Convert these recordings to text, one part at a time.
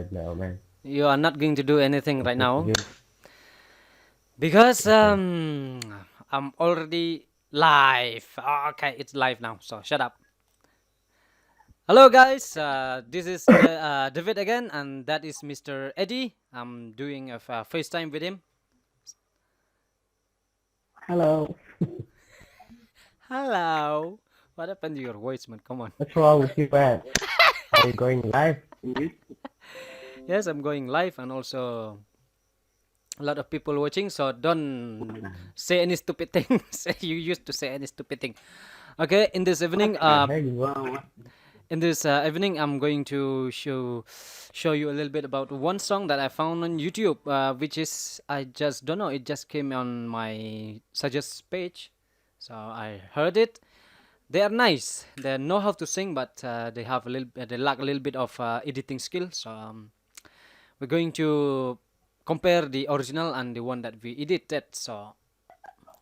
right now, man. You are not going to do anything right What to now do? because Okay. I'm already live. Okay, it's live now, so shut up. Hello, guys. This is David again, and that is Mr. Eddie. I'm doing a FaceTime with him. Hello. Hello. What happened to your voice, man? Come on. What's wrong with you, man? Are you going live in YouTube? Yes, I'm going live, and also a lot of people watching. So don't say any stupid things. You used to say any stupid thing. Okay, in this evening, What the heck is wrong with I'm going to show you a little bit about one song that I found on YouTube, which is I just don't know. It just came on my suggest page, so I heard it. They are nice. They know how to sing, but they have a little. They lack a little bit of editing skill. So we're going to compare the original and the one that we edited. So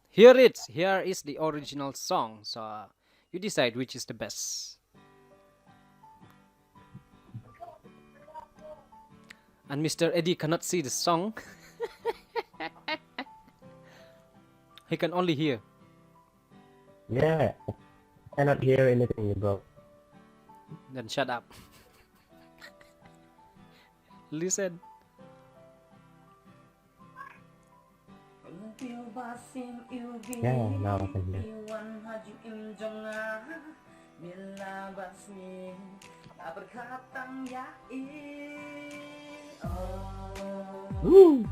here it's here is the original song. So you decide which is the best. And Mr. Eddie cannot see the song. He can only hear. Yeah. I cannot hear anything, bro. Then shut up. Listen. Yeah, now I can hear. Woo!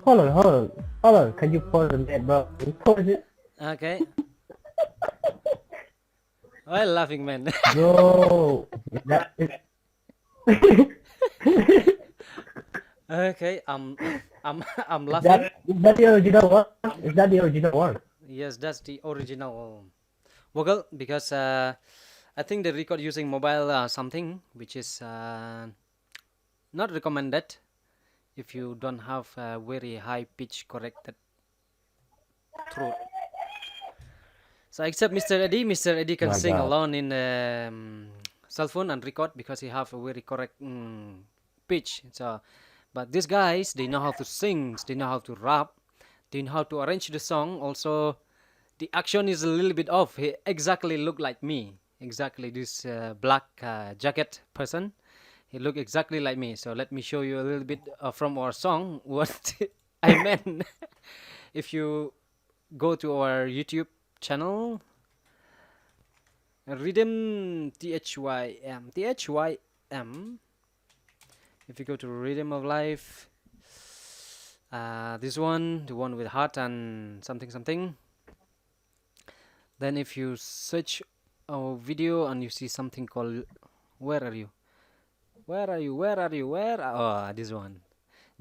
Hold on. Can you pause a minute, bro? Can you pause it? Okay. Why laughing, man? Bro, Okay. I'm is laughing. that the original one? Is that the original one? Yes, that's the original vocal because I think they record using mobile something which is not recommended if you don't have a very high pitch corrected throat. So except Mr. Eddie can My sing God. alone in cell phone and record because he have a very correct pitch. So, but these guys they know how to sing, they know how to rap, they know how to arrange the song. Also, the action is a little bit off. He exactly look like me. Exactly this black jacket person. He look exactly like me. So let me show you a little bit from our song what I meant. If you go to our YouTube channel, Rhythm THYM. If you go to Rhythm of Life, this one, the one with heart and something something. Then if you search our video and you see something called where are you? Where are you? Where are you? Where? Oh, this one.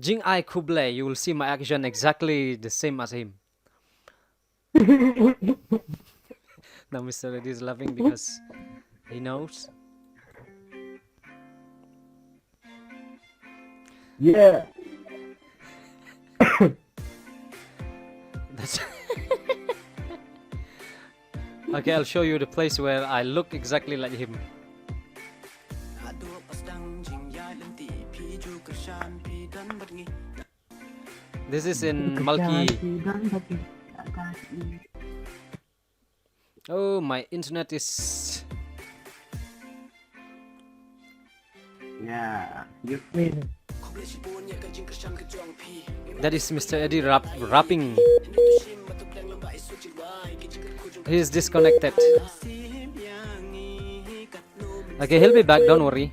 Jingkyrmen. You will see my action exactly the same as him. Now Mr. Reddy is laughing because he knows. Yeah. That's okay. I'll show you the place where I look exactly like him. This is in Malki. Oh, my internet is. Yeah. You please. That is Mr. Eddie rapping. He is disconnected. Okay, he'll be back. Don't worry.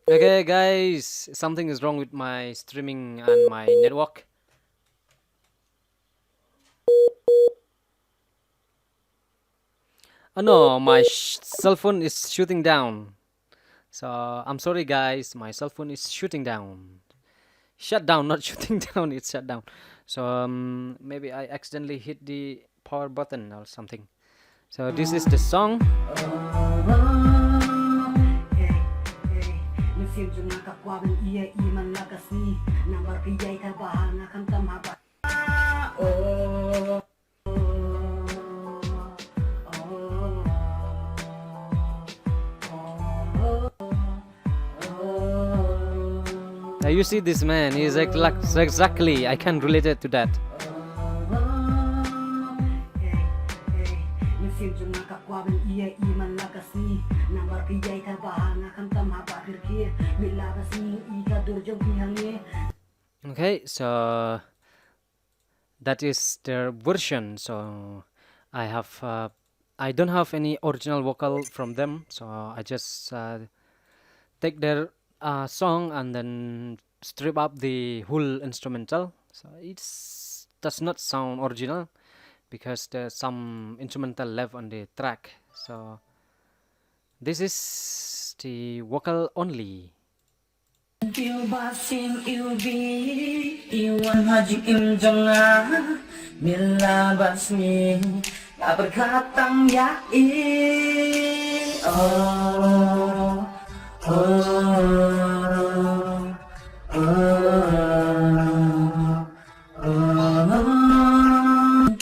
Okay, guys, something is wrong with my streaming and my network. Oh no, my cell phone is shooting down. So I'm sorry guys, my cell phone is shutting down. Shut down, not shooting down, it's shut down. So maybe I accidentally hit the power button or something. So this is the song. Now you see this man, he's like exactly, I can relate it to that. Okay, so that is their version. So I don't have any original vocal from them, so I just take their song and then strip up the whole instrumental. So it does not sound original because there's some instrumental left on the track. So this is the vocal only. Iwbih sieng iwbih iwan haji imjonga mila basmi tak berkatang ya oh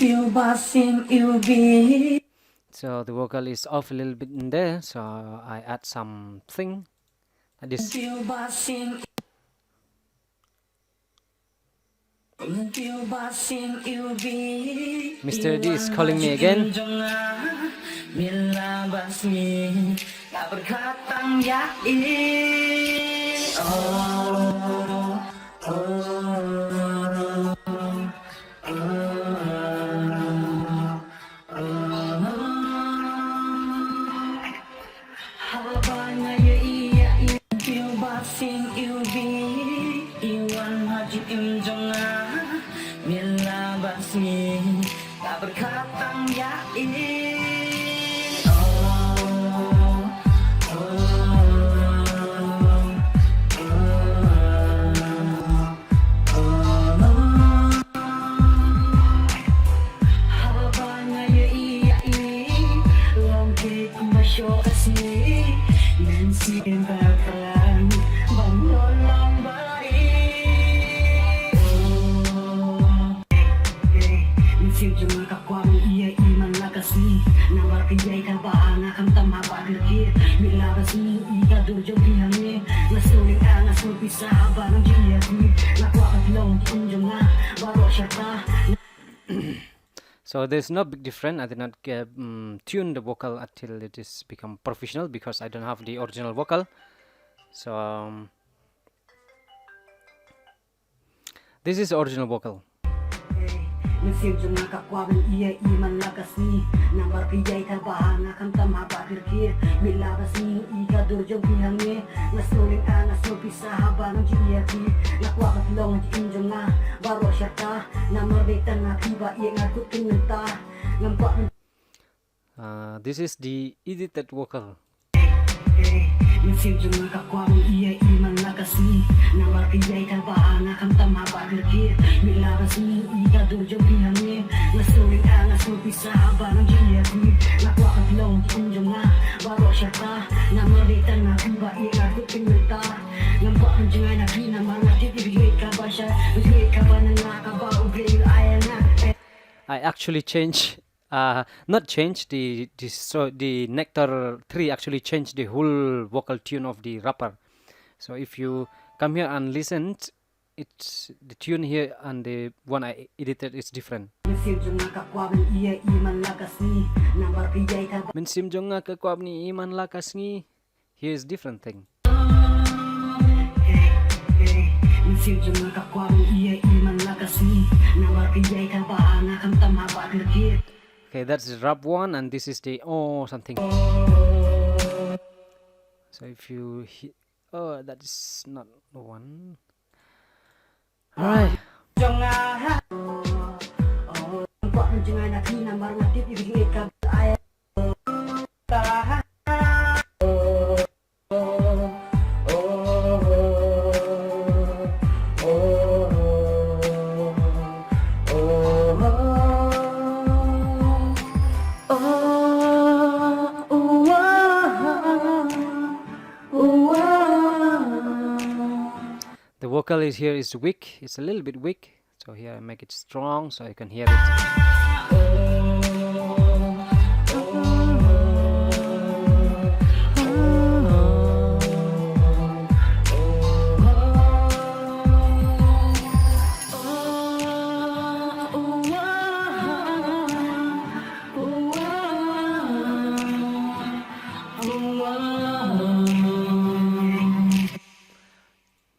Iwbih sieng iwbih. So the vocal is off a little bit in there, so I add something. This Mr. D is calling me again. So there's no big difference. I did not tune the vocal until it is become professional because I don't have the original vocal. So this is the original vocal. This is the edited vocal. I actually changed not change the Nectar 3 actually changed the whole vocal tune of the rapper. So if you come here and listen, it's the tune here and the one I edited is different. Minsim jonga kekwab ni iman lakas ngi. Here's different thing. Okay, that's the rap one, and this is the oh something. So if you hit, oh, that is not the one. All right. vocal is here is weak. It's a little bit weak. So here I make it strong so you can hear it.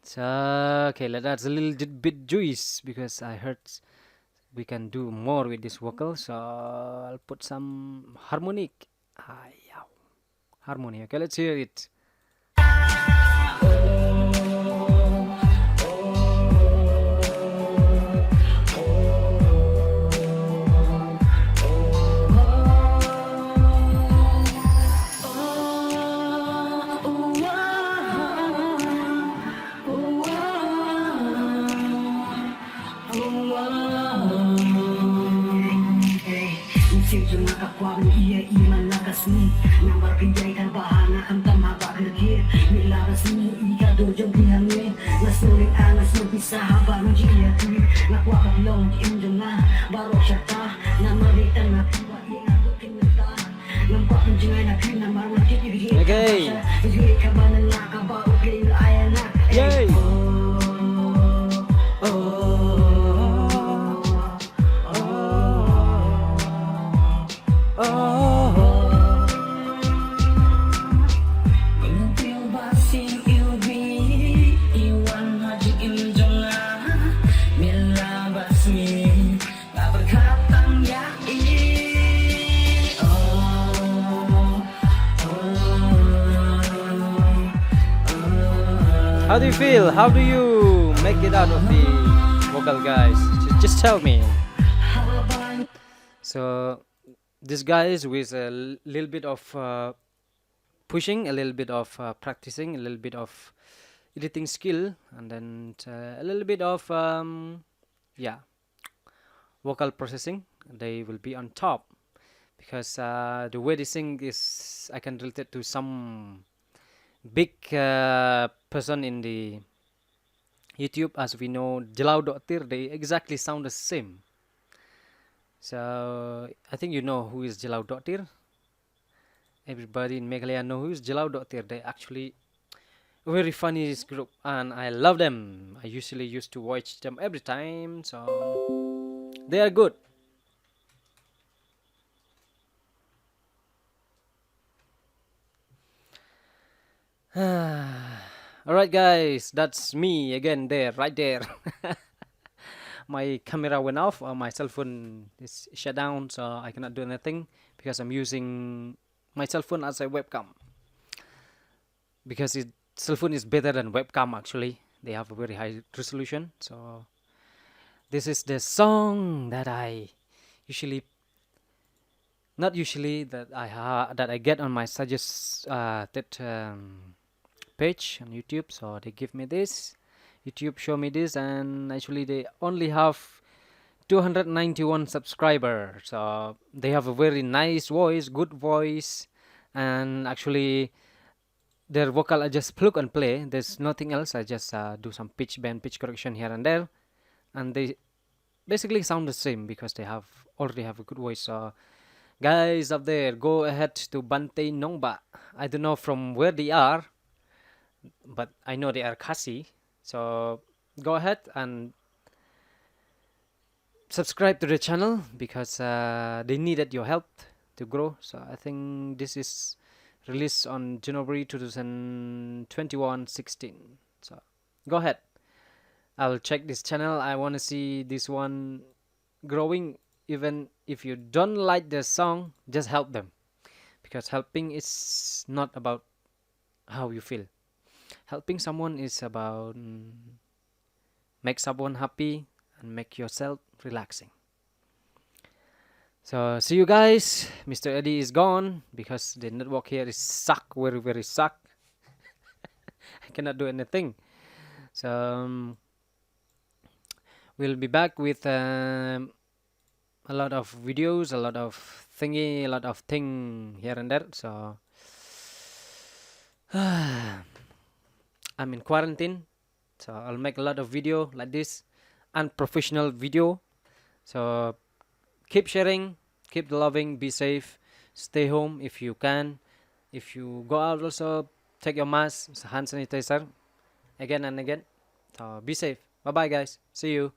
So okay, that's a little bit juice because I heard we can do more with this vocal. So I'll put some harmonic. Yeah. Harmony. Okay, let's hear it. Okay. Yay. How do you feel? How do you make it out of the vocal, guys? Just tell me. So this guy is with a little bit of pushing, a little bit of practicing, a little bit of editing skill, and then a little bit of yeah, vocal processing. They will be on top because the way they sing is I can relate it to some big person in the YouTube. As we know, Jelau Doktir, they exactly sound the same. So I think you know who is Jelau Doktir. Everybody in Meghalaya know who is Jelau Doktir. They actually very funny this group and I love them. I usually used to watch them every time, so they are good. Alright guys, that's me again there, right there. My camera went off, my cell phone is shut down, so I cannot do anything because I'm using my cell phone as a webcam. Because cell phone is better than webcam actually. They have a very high resolution. So this is the song that I usually, not usually, that I get on my suggested page on YouTube. So they give me this, YouTube show me this, and actually they only have 291 subscribers. So they have a very nice voice, good voice, and actually their vocal I just plug and play. There's nothing else. I just do some pitch bend, pitch correction here and there, and they basically sound the same because they already have a good voice. So guys up there, go ahead to Bante Nongba. I don't know from where they are, but I know they are Khasi. So go ahead and subscribe to the channel because they needed your help to grow. So I think this is released on January 2021 16. So go ahead, I'll check this channel. I want to see this one growing. Even if you don't like the song, just help them, because helping is not about how you feel. Helping someone is about make someone happy and make yourself relaxing. So see you guys. Mr. Eddie is gone because the network here is suck, very suck. I cannot do anything. So we'll be back with a lot of videos, a lot of thingy, a lot of thing here and there. So I'm in quarantine, So I'll make a lot of video like this, unprofessional video. So keep sharing, keep loving, be safe, stay home if you can. If you go out also, take your mask, hand sanitizer again and again. So be safe. Bye bye guys. See you.